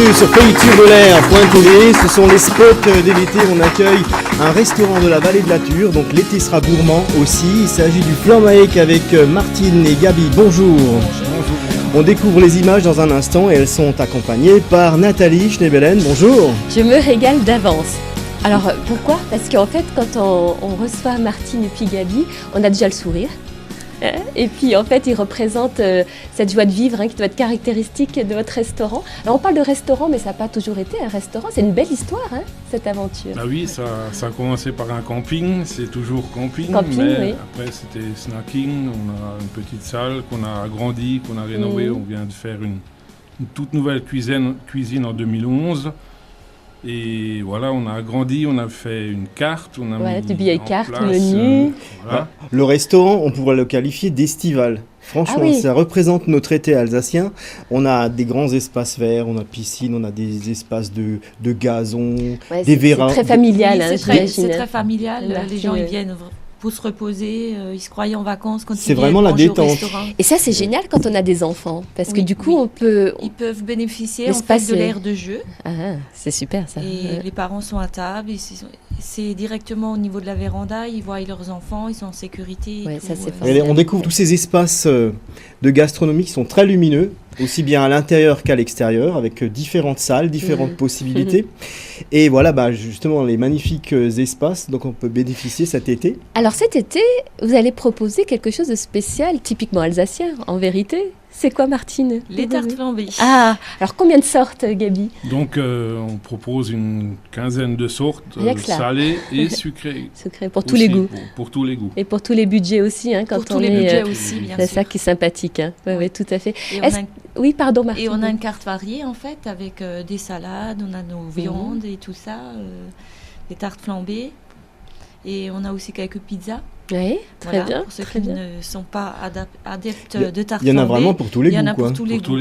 bienvenue sur PayTurDeLair.tv. Ce sont les spots de l'été. On accueille un restaurant de la vallée de la Ture, donc l'été sera gourmand aussi. Il s'agit du Flammaec avec Martine et Gabi. Bonjour. On découvre les images dans un instant et elles sont accompagnées par Nathalie Schneebelen. Bonjour. Je me régale d'avance. Alors pourquoi ? Parce qu'en fait quand on reçoit Martine et puis Gabi, on a déjà le sourire. Et puis en fait ils représentent cette joie de vivre qui doit être caractéristique de votre restaurant. Alors on parle de restaurant mais ça n'a pas toujours été un restaurant, c'est une belle histoire cette aventure. Ah oui, ça a commencé par un camping, c'est toujours camping mais oui. Après c'était snacking, on a une petite salle qu'on a agrandie, qu'on a rénovée, on vient de faire une toute nouvelle cuisine en 2011. Et voilà, on a agrandi, on a fait une carte, on a mis de vieilles cartes, place, menu. Voilà. Le restaurant, on pourrait le qualifier d'estival. Franchement, ça représente notre été alsacien. On a des grands espaces verts, on a piscine, on a des espaces de gazon, des vérandas. C'est très familial. C'est très familial. Les gens ils viennent pour se reposer, ils se croyaient en vacances quand c'est vraiment la détente. Et ça c'est génial quand on a des enfants parce que du coup ils peuvent bénéficier en fait de l'aire de jeu. Ah, c'est super ça. Et les parents sont à table, c'est directement au niveau de la véranda, ils voient leurs enfants, ils sont en sécurité. Ouais, ça c'est et on découvre tous ces espaces de gastronomie qui sont très lumineux, aussi bien à l'intérieur qu'à l'extérieur, avec différentes salles, différentes possibilités. Et voilà, justement, les magnifiques espaces dont on peut bénéficier cet été. Alors cet été, vous allez proposer quelque chose de spécial, typiquement alsacien, en vérité. C'est quoi, Martine ? Les tartes flambées. Ah, alors combien de sortes, Gabi ? Donc, on propose une quinzaine de sortes, salées et sucrées. Sucrées, pour tous les goûts. Pour tous les goûts. Et pour tous les budgets aussi, quand pour tous les budgets aussi, bien sûr. C'est ça qui est sympathique. Oui, tout à fait. Oui, pardon, Martine. Et on a une carte variée, en fait, avec des salades, on a nos viandes et tout ça, des tartes flambées. Et on a aussi quelques pizzas. Oui, très bien. Pour ceux qui ne sont pas adeptes de tartes flambées. Il y en a vraiment pour tous les goûts. Il y en a pour tous les goûts.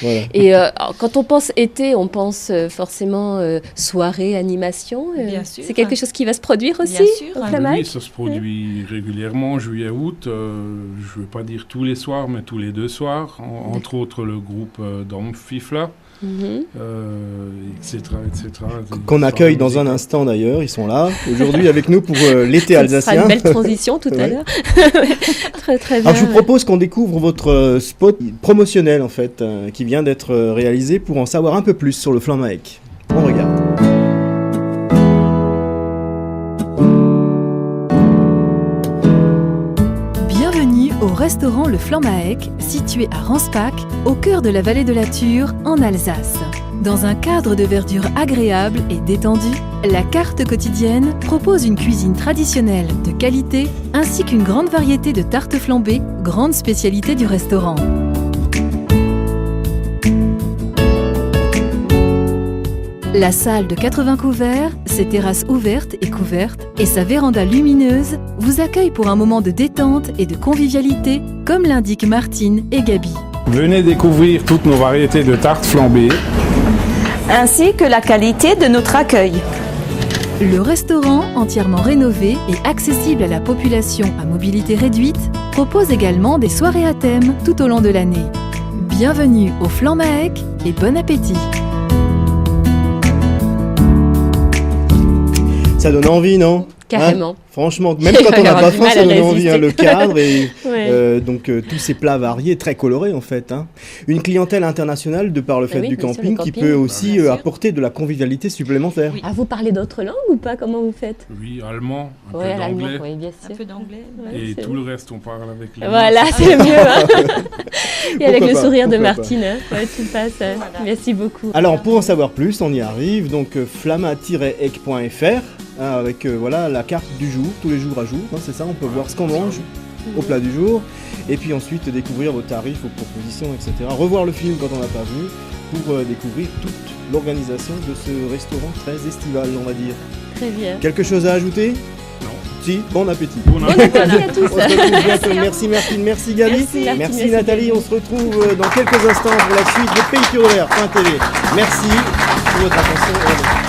Voilà. Et quand on pense été, on pense forcément soirée, animation. Bien sûr. C'est quelque chose qui va se produire aussi bien sûr, au Flammaec ? Oui, ça se produit régulièrement, juillet-août. Je ne veux pas dire tous les soirs, mais tous les 2 soirs. Entre autres, le groupe d'Ampfifla. Etc. Qu'on accueille dans un instant d'ailleurs, ils sont là aujourd'hui avec nous pour l'été alsacien. Ce sera une belle transition tout à l'heure. Très très bien. Alors je vous propose qu'on découvre votre spot promotionnel en fait, qui vient d'être réalisé pour en savoir un peu plus sur le Flammaec. On regarde. Bienvenue au restaurant Le Flammaec, situé à Ranspach, au cœur de la vallée de la Ture, en Alsace. Dans un cadre de verdure agréable et détendu, la carte quotidienne propose une cuisine traditionnelle de qualité, ainsi qu'une grande variété de tartes flambées, grande spécialité du restaurant. La salle de 80 couverts, ses terrasses ouvertes et couvertes et sa véranda lumineuse vous accueillent pour un moment de détente et de convivialité, comme l'indiquent Martine et Gabi. Venez découvrir toutes nos variétés de tartes flambées, ainsi que la qualité de notre accueil. Le restaurant, entièrement rénové et accessible à la population à mobilité réduite, propose également des soirées à thème tout au long de l'année. Bienvenue au Flammaec et bon appétit! Ça donne envie, non ? Carrément. Franchement, même quand on n'a pas faim, ça donne envie. Le cadre et donc tous ces plats variés, très colorés en fait. Une clientèle internationale de par le fait du camping qui peut aussi apporter de la convivialité supplémentaire. Oui. Ah, vous parlez d'autres langues ou pas ? Comment vous faites ? Oui, allemand, un peu d'anglais. Oui, bien sûr. Un peu d'anglais. Et tout le reste, on parle avec les voilà, c'est mieux. Et avec le sourire de Martine, tout passe. Voilà. Merci beaucoup. Alors, pour en savoir plus, on y arrive. Donc, flamma-ec.fr avec la carte du jour, tous les jours à jour. C'est ça, on peut voir ce qu'on mange au plat du jour. Et puis ensuite, découvrir vos tarifs, vos propositions, etc. Revoir le film quand on n'a pas vu pour découvrir toute l'organisation de ce restaurant très estival, on va dire. Très bien. Quelque chose à ajouter ? Non. Si, bon appétit. Bon appétit à tous. On se retrouve bientôt. Merci Martine, merci Gabi. Merci Nathalie. On se retrouve dans quelques instants pour la suite de PayTurDeLair.tv. Merci pour votre attention.